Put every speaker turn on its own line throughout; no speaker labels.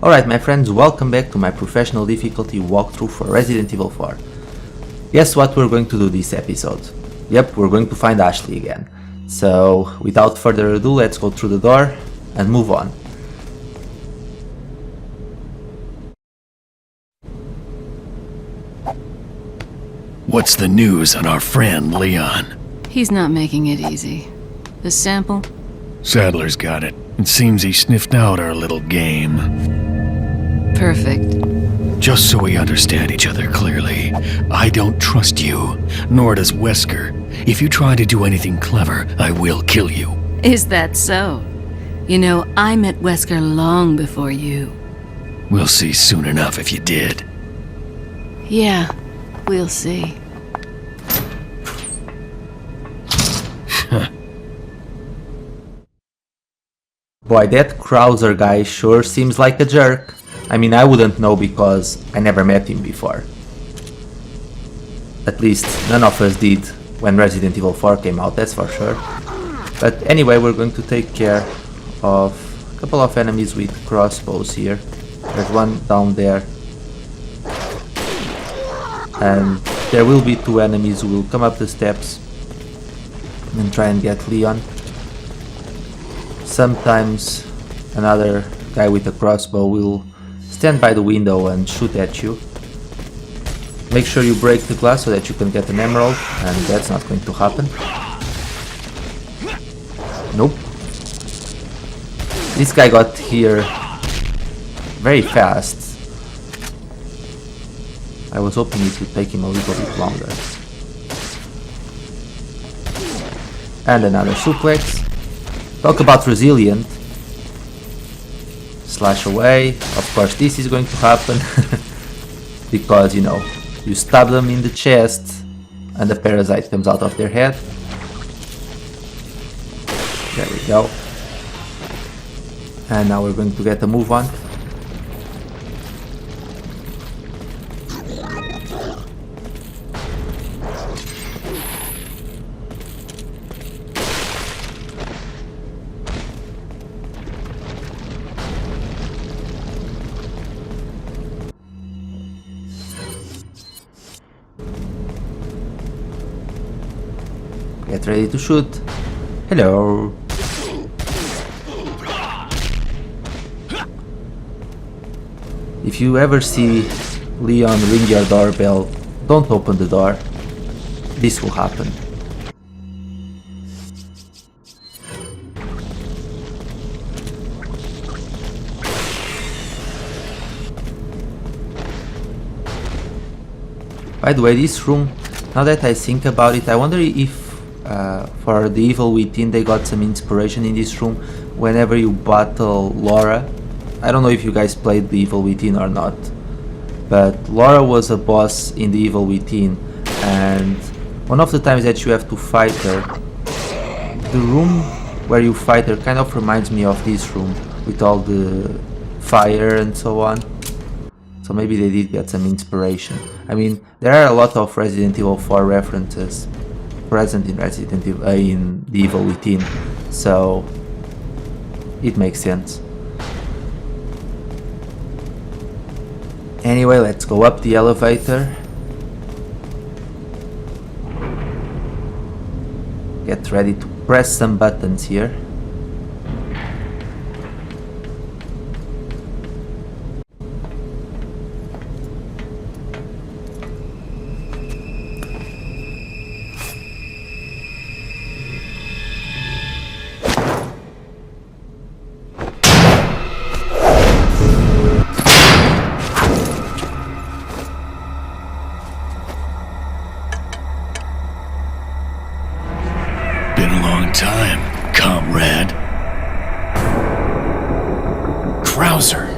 Alright my friends, welcome back to my professional difficulty walkthrough for Resident Evil 4. Guess what we're going to do this episode? Yep, we're going to find Ashley again. So, without further ado, let's go through the door and move on.
What's the news on our friend Leon?
He's not making it easy. The sample?
Sadler's got it. It seems he sniffed out our little game.
Perfect.
Just so we understand each other clearly, I don't trust you, nor does Wesker. If you try to do anything clever, I will kill you.
Is that so? You know, I met Wesker long before you.
We'll see soon enough if you did.
Yeah, we'll see.
Boy, that Krauser guy sure seems like a jerk. I mean, I wouldn't know because I never met him before. At least none of us did when Resident Evil 4 came out, that's for sure. But anyway, we're going to take care of a couple of enemies with crossbows here. There's one down there. And there will be two enemies who will come up the steps and try and get Leon. Sometimes another guy with a crossbow will stand by the window and shoot at you. Make sure you break the glass so that you can get an emerald, and that's not going to happen. Nope. This guy got here very fast. I was hoping it would take him a little bit longer. And another suplex. Talk about resilient. Slash away. Of course this is going to happen. Because, you know, you stab them in the chest and the parasite comes out of their head. There we go. And now we're going to get a move on. Get ready to shoot. Hello. If you ever see Leon ring your doorbell, don't open the door. This will happen. By the way, this room, now that I think about it, I wonder if for the Evil Within they got some inspiration in this room whenever you battle Laura. I don't know if you guys played the Evil Within or not, but Laura was a boss in the Evil Within, and one of the times that you have to fight her, the room where you fight her kind of reminds me of this room with all the fire and so on. So maybe they did get some inspiration. I mean, there are a lot of Resident Evil 4 references present in in the Evil Within, so it makes sense. Anyway, let's go up the elevator. Get ready to press some buttons here.
Been a long time, comrade. Krauser.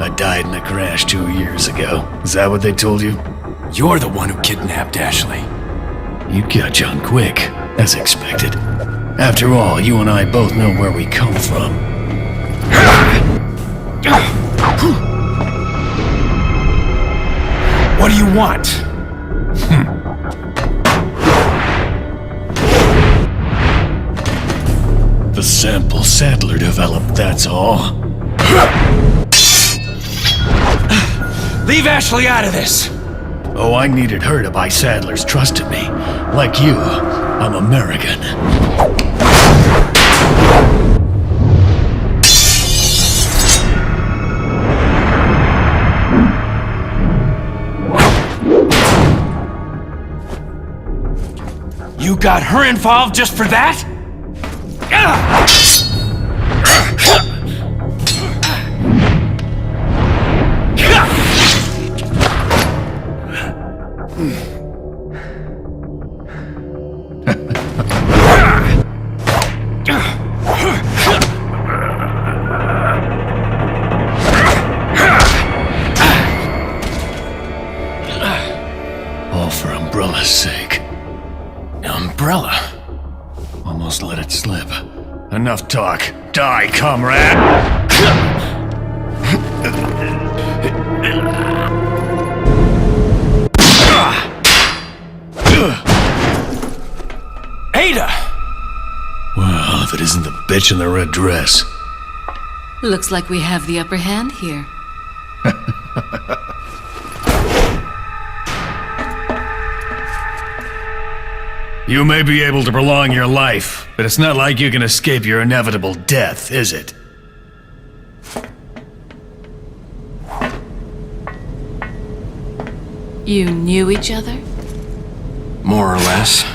I died in a crash 2 years ago. Is that what they told you?
You're the one who kidnapped Ashley.
You catch on quick, as expected. After all, you and I both know where we come from.
What do you want?
The sample Sadler developed, that's all.
Leave Ashley out of this!
Oh, I needed her to buy Sadler's trust in me. Like you, I'm American.
You got her involved just for that?
All for Umbrella's sake.
Umbrella?
Almost let it slip. Enough talk. Die, comrade!
Ada!
Well, if it isn't the bitch in the red dress.
Looks like we have the upper hand here.
You may be able to prolong your life, but it's not like you can escape your inevitable death, is it?
You knew each other?
More or less.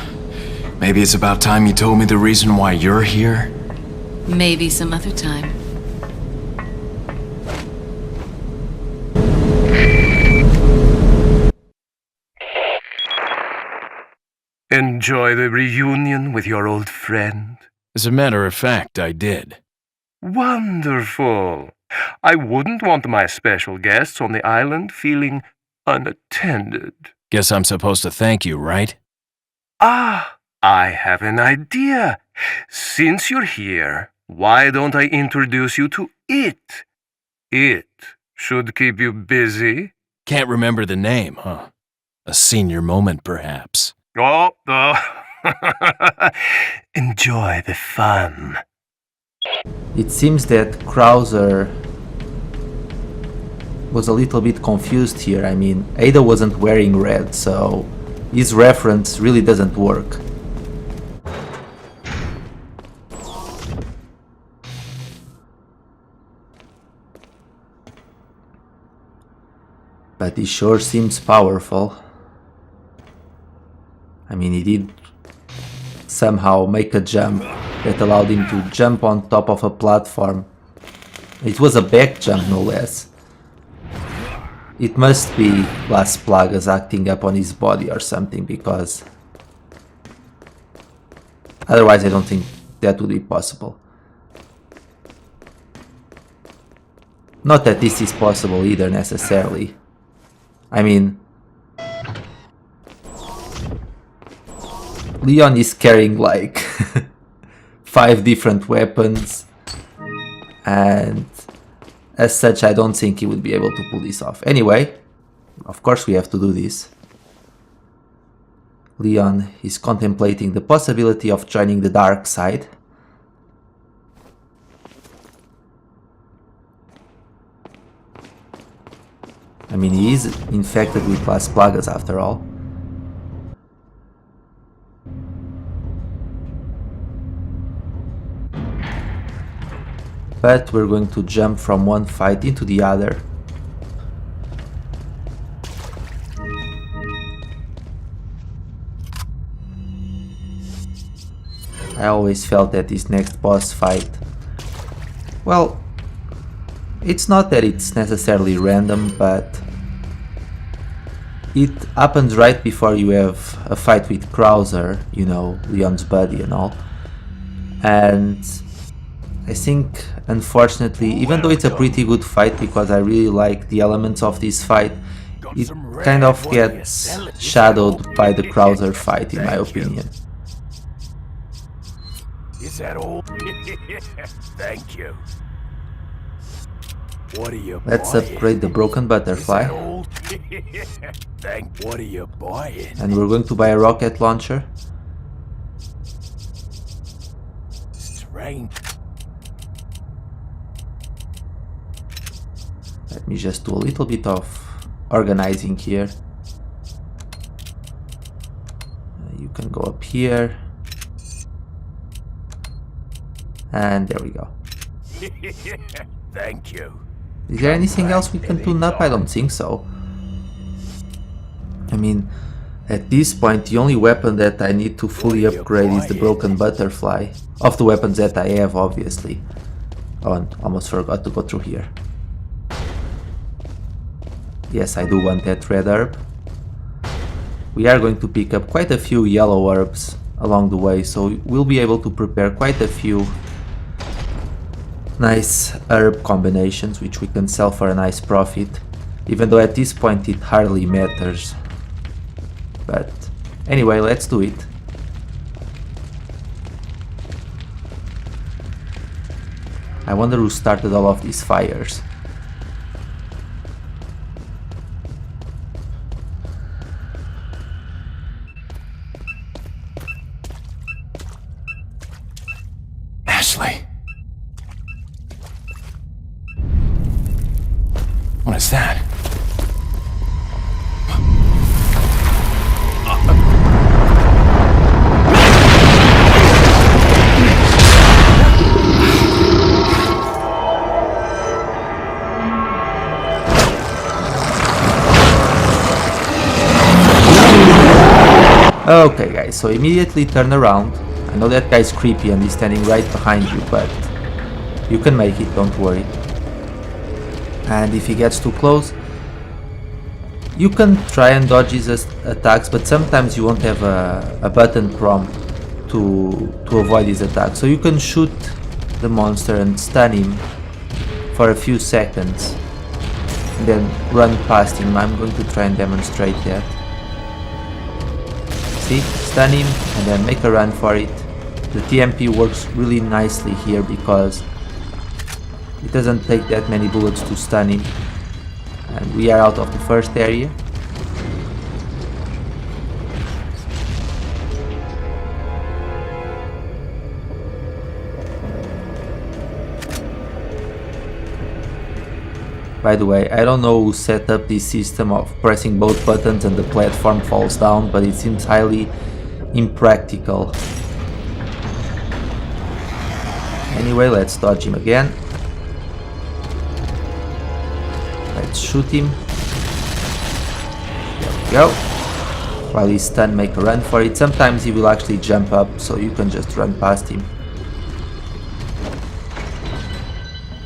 Maybe it's about time you told me the reason why you're here.
Maybe some other time.
Enjoy the reunion with your old friend?
As a matter of fact, I did.
Wonderful. I wouldn't want my special guests on the island feeling unattended.
Guess I'm supposed to thank you, right?
Ah, I have an idea. Since you're here, why don't I introduce you to it? It should keep you busy.
Can't remember the name, huh? A senior moment, perhaps.
Oh. Enjoy the fun.
It seems that Krauser was a little bit confused here. I mean, Ada wasn't wearing red, so his reference really doesn't work. But he sure seems powerful. I mean, he did somehow make a jump that allowed him to jump on top of a platform. It was a back jump, no less. It must be Las Plagas acting up on his body or something, because otherwise I don't think that would be possible. Not that this is possible either, necessarily. I mean, Leon is carrying like 5 different weapons, and as such I don't think he would be able to pull this off. Anyway, of course we have to do this. Leon is contemplating the possibility of joining the dark side. I mean, he is infected with Las Plagas after all. But we're going to jump from one fight into the other. I always felt that this next boss fight, well, it's not that it's necessarily random, but it happens right before you have a fight with Krauser, you know, Leon's buddy and all. And I think, unfortunately, even though it's a pretty good fight, because I really like the elements of this fight, it kind of gets shadowed by the Krauser fight, in my opinion.
Is that all? Thank you. What are you
Let's upgrade the broken butterfly.
What are you buying?
And we're going to buy a rocket launcher.
Strange.
Let me just do a little bit of organizing here. You can go up here. And there we go.
Thank you.
Is there anything else we can tune up? I don't think so. I mean, at this point the only weapon that I need to fully upgrade is the broken butterfly. Of the weapons that I have, obviously. Oh, and almost forgot to go through here. Yes, I do want that red herb. We are going to pick up quite a few yellow herbs along the way, so we'll be able to prepare quite a few nice herb combinations, which we can sell for a nice profit, even though at this point it hardly matters. But anyway, let's do it. I wonder who started all of these fires.
Ashley. What is that?
Okay guys, so immediately turn around. I know that guy's creepy and he's standing right behind you, but you can make it, don't worry. And if he gets too close, you can try and dodge his attacks, but sometimes you won't have a button prompt to avoid his attacks. So you can shoot the monster and stun him for a few seconds, and then run past him. I'm going to try and demonstrate that. See? Stun him and then make a run for it. The TMP works really nicely here because it doesn't take that many bullets to stun him. And we are out of the first area. By the way, I don't know who set up this system of pressing both buttons and the platform falls down, but it seems highly impractical. Anyway, let's dodge him again. Let's shoot him. There we go. While he's stunned, make a run for it. Sometimes he will actually jump up, so you can just run past him.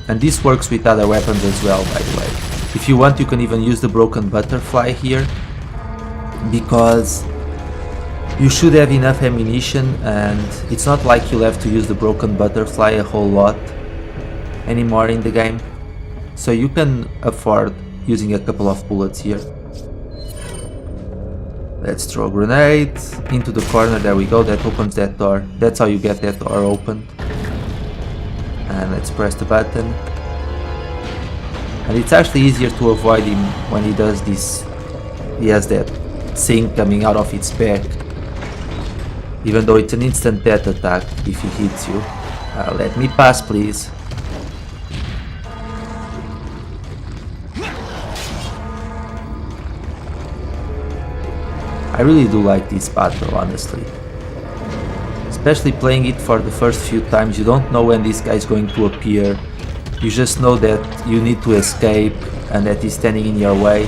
And this works with other weapons as well, by the way. If you want, you can even use the broken butterfly here, because you should have enough ammunition, and it's not like you'll have to use the broken butterfly a whole lot anymore in the game. So you can afford using a couple of bullets here. Let's throw a grenade into the corner. There we go, that opens that door. That's how you get that door opened. And let's press the button. And it's actually easier to avoid him when he does this. He has that thing coming out of its back. Even though it's an instant death attack if he hits you. Let me pass, please. I really do like this battle, honestly. Especially playing it for the first few times, you don't know when this guy is going to appear. You just know that you need to escape and that he's standing in your way.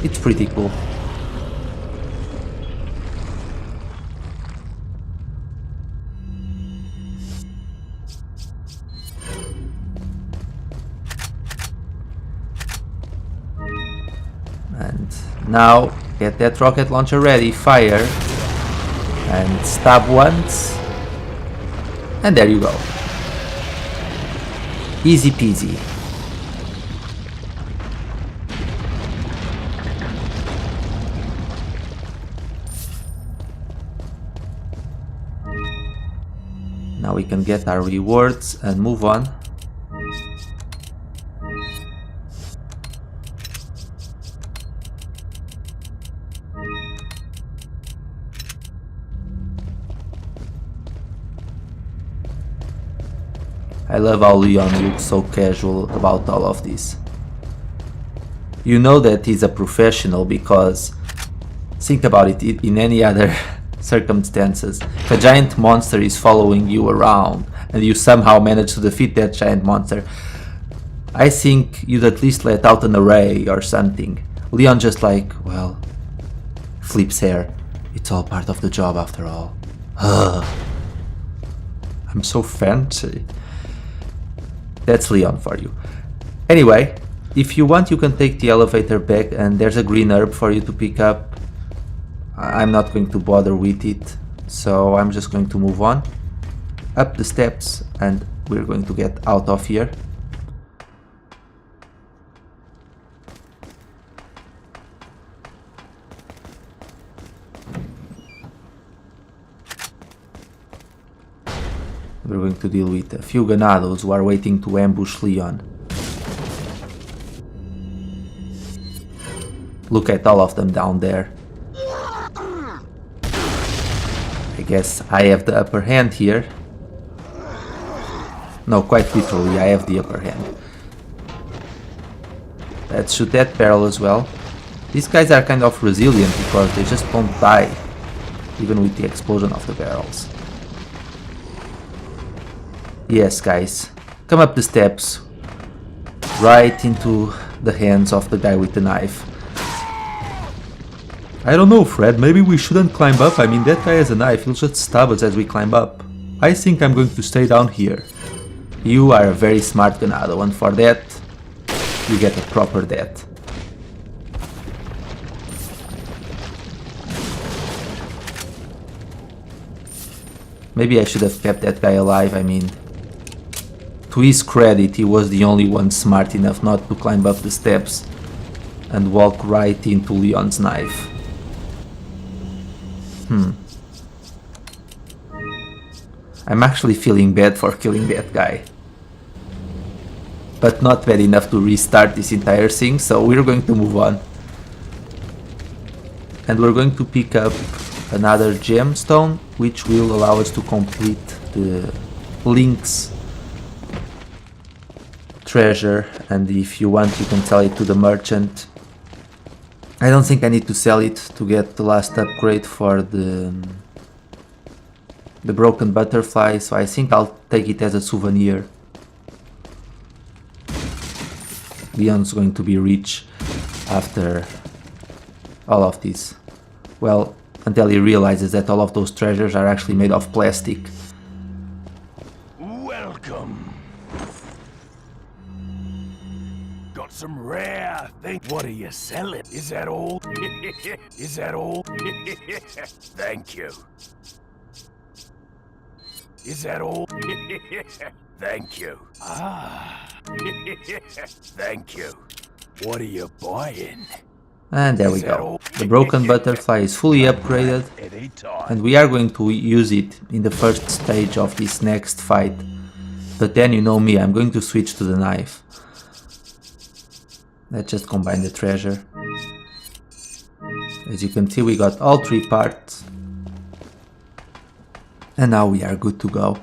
It's pretty cool. And now get that rocket launcher ready, fire. And stab once, and there you go. Easy peasy. Now we can get our rewards and move on. I love how Leon looks so casual about all of this. You know that he's a professional because think about it, in any other circumstances, if a giant monster is following you around and you somehow manage to defeat that giant monster, I think you'd at least let out an array or something. Leon just like, well, flips hair. It's all part of the job after all. I'm so fancy. That's Leon for you. Anyway, if you want you can take the elevator back and there's a green herb for you to pick up. I'm not going to bother with it, so I'm just going to move on up the steps and we're going to get out of here. We're going to deal with a few ganados who are waiting to ambush Leon. Look at all of them down there. I guess I have the upper hand here. No, quite literally, I have the upper hand. Let's shoot that barrel as well. These guys are kind of resilient because they just don't die, even with the explosion of the barrels. Yes, guys, come up the steps, right into the hands of the guy with the knife. I don't know, Fred, maybe we shouldn't climb up. I mean, that guy has a knife, he'll just stab us as we climb up. I think I'm going to stay down here. You are a very smart ganado, and for that, you get a proper death. Maybe I should have kept that guy alive. I mean, to his credit, he was the only one smart enough not to climb up the steps and walk right into Leon's knife. I'm actually feeling bad for killing that guy. But not bad enough to restart this entire thing, so we're going to move on. And we're going to pick up another gemstone, which will allow us to complete the Link's treasure, and if you want you can sell it to the merchant. I don't think I need to sell it to get the last upgrade for the broken butterfly, so I think I'll take it as a souvenir. Leon's going to be rich after all of this. Well, until he realizes that all of those treasures are actually made of plastic.
Welcome. Got some rare thing. What are you selling? Is that all? Is that all? Thank you. Is that all? Thank you. Ah. Thank you. What are you buying?
And there we go. The broken butterfly is fully upgraded, and we are going to use it in the first stage of this next fight. But then you know me, I'm going to switch to the knife. Let's just combine the treasure. As you can see, we got all three parts. And now we are good to go.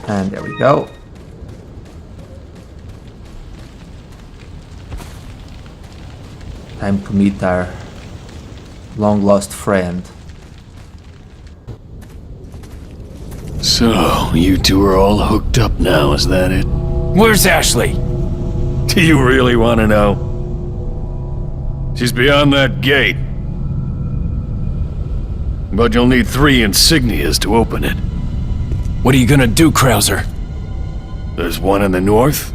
And there we go. Time to meet our long-lost friend.
So, you two are all hooked up now, is that it?
Where's Ashley?
Do you really want to know? She's beyond that gate. But you'll need 3 insignias to open it.
What are you gonna do, Krauser?
There's one in the north,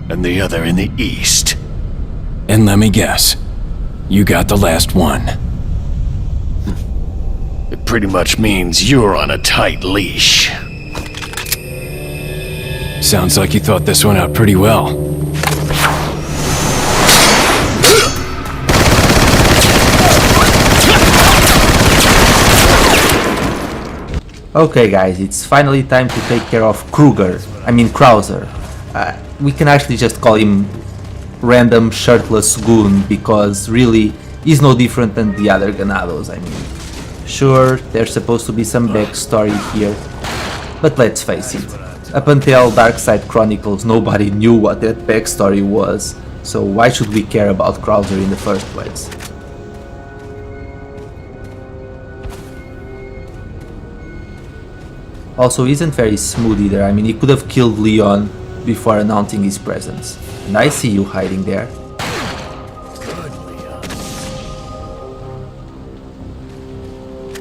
and the other in the east.
And let me guess, you got the last one.
It pretty much means you're on a tight leash.
Sounds like you thought this one out pretty well.
Okay guys, it's finally time to take care of Krauser. We can actually just call him random shirtless goon because really he's no different than the other Ganados. I mean, sure, there's supposed to be some backstory here, but let's face it, up until Darkside Chronicles nobody knew what that backstory was, so why should we care about Krauser in the first place? Also, he isn't very smooth either. I mean, he could have killed Leon before announcing his presence. And I see you hiding there.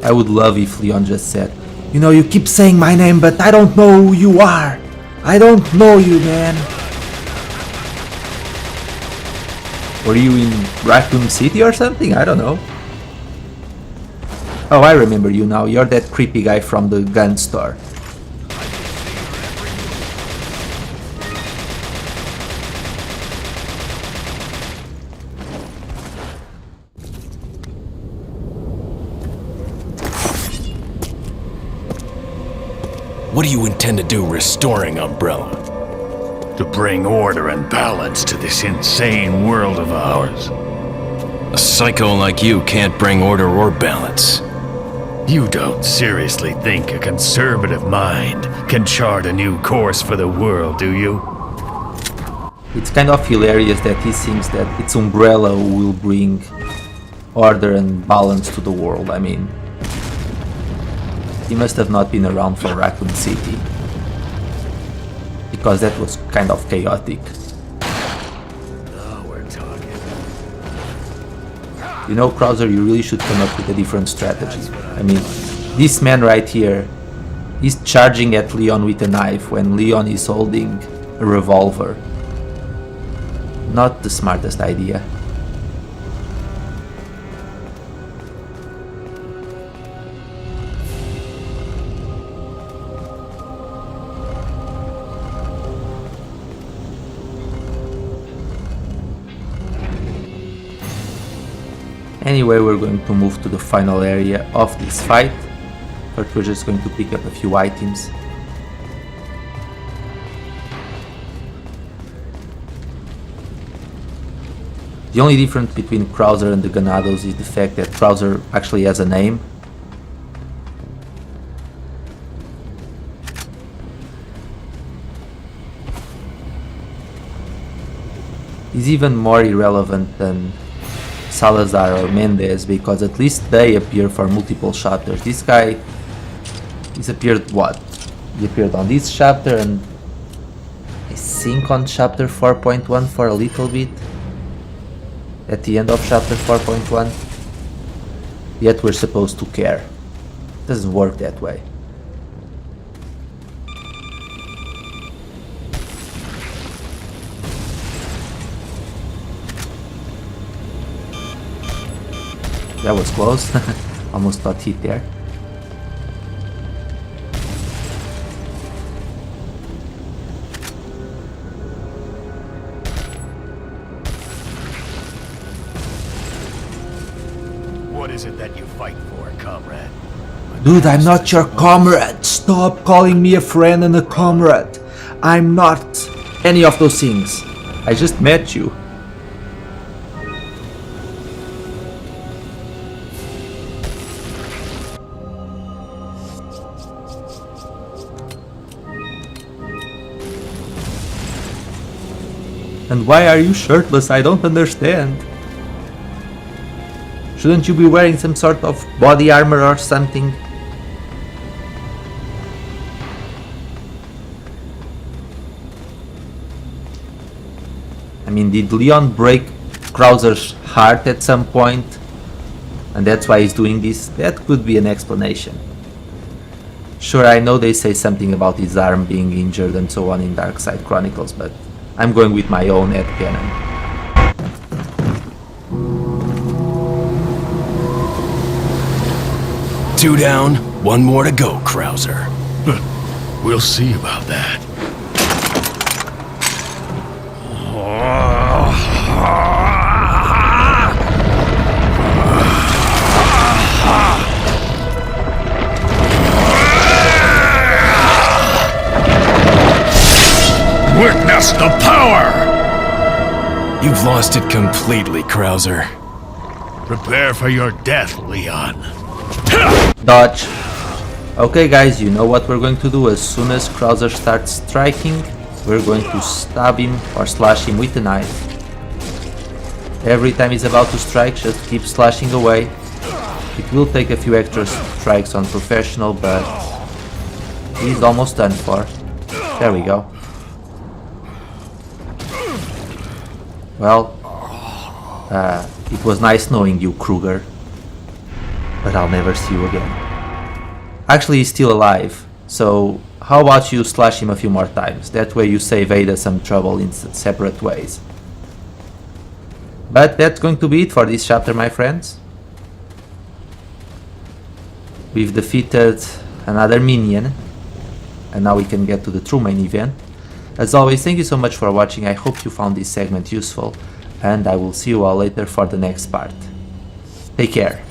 I would love if Leon just said, "You know, you keep saying my name, but I don't know who you are. I don't know you, man." Were you in Raccoon City or something? I don't know. Oh, I remember you now. You're that creepy guy from the gun store.
What do you intend to do restoring Umbrella?
To bring order and balance to this insane world of ours.
A psycho like you can't bring order or balance.
You don't seriously think a conservative mind can chart a new course for the world, do you?
It's kind of hilarious that he thinks that it's Umbrella who will bring order and balance to the world. I mean, he must have not been around for Raccoon City, because that was kind of chaotic.
Now we're talking.
You know, Krauser, you really should come up with a different strategy. I mean, this man right here, he's charging at Leon with a knife when Leon is holding a revolver. Not the smartest idea. Anyway, we're going to move to the final area of this fight, but we're just going to pick up a few items. The only difference between Krauser and the Ganados is the fact that Krauser actually has a name. He's even more irrelevant than Salazar or Mendez, because at least they appear for multiple chapters. This guy, he's appeared what? He appeared on this chapter and I think on chapter 4.1 for a little bit. At the end of chapter 4.1. Yet we're supposed to care. It doesn't work that way. That was close. Almost got hit there.
What is it that you fight for, comrade?
Dude, I'm not your comrade. Stop calling me a friend and a comrade. I'm not any of those things. I just met you. And why are you shirtless? I don't understand. Shouldn't you be wearing some sort of body armor or something? I mean, did Leon break Krauser's heart at some point? And that's why he's doing this? That could be an explanation. Sure, I know they say something about his arm being injured and so on in Darkside Chronicles, but I'm going with my own headcanon.
Two down, one more to go, Krauser.
We'll see about that. Test of power!
You've lost it completely, Krauser.
Prepare for your death, Leon.
Dodge. Okay guys, you know what we're going to do. As soon as Krauser starts striking, we're going to stab him or slash him with a knife. Every time he's about to strike, just keep slashing away. It will take a few extra strikes on professional, but he's almost done for. There we go. Well, it was nice knowing you, Kruger, but I'll never see you again. Actually, he's still alive, so how about you slash him a few more times? That way you save Ada some trouble in separate ways. But that's going to be it for this chapter, my friends. We've defeated another minion, and now we can get to the true main event. As always, thank you so much for watching. I hope you found this segment useful, and I will see you all later for the next part. Take care.